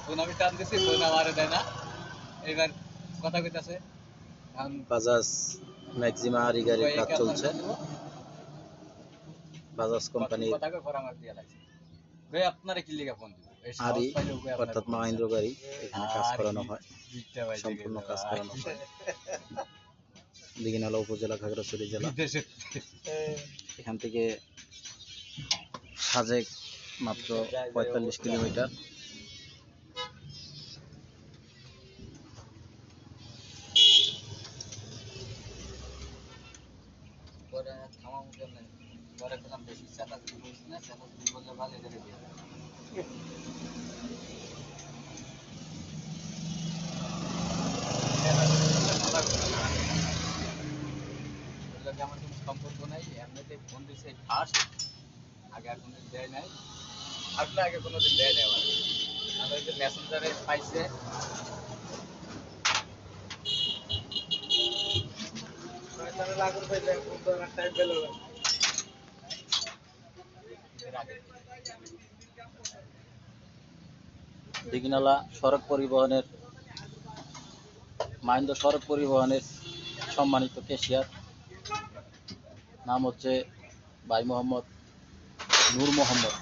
Phone আমি টান দিছি, ফোন আমারে দেয় না। এবার কথা কইতাছে, এখন বাজাজ ম্যাক্সিমা আরি গাড়ির কয় কাজ একে আপনার চলছে। ফোন দিব, বাজাজ কোম্পানির কথা কই পরে আমার দিয়ে লাগছে। কই আপনারে কি লিগা ফোন দিব? এই সাহস আরি পাইলেও কই আপনারে অর্থাৎ ফোন মাহিন্দ্র দেয়। গাড়ি এখানে কাজ আর করানো কি হয়, দুইটা বাজে সম্পূর্ণ গেছে কাজ ভাই। করানো হয়। দীঘিনালা উপজেলা, খাগড়াছড়ি জেলা। বিদেশে এখান থেকে সাজেক মাত্র ৪৫ কিলোমিটার। পরে থামাম কেমনে? পরে পেলাম বেশি চালাচুলি করিস না, চালাচুলি করলে ভালো করে দিয়ে দেয়। ওর লগে আমার কোনো সম্পর্ক নাই, এমনিতেই ফোন দিছে ফার্স্ট, আগে আর কোনোদিন দেয় নাই, আসলে আগে কোনোদিন দেয় নাই আমার। আর ওই যে মেসেঞ্জারে পাইছে, শয়তানের লাগুন পাইছে, ফোন তো আমার টাইম পেল না। এর আগে দীঘিনালা সড়ক পরিবহনের, মাহিন্দ্র সড়ক পরিবহনের সম্মানিত ক্যাশিয়ার নাম হচ্ছে ভাই মোহাম্মদ নূর মোহাম্মদ।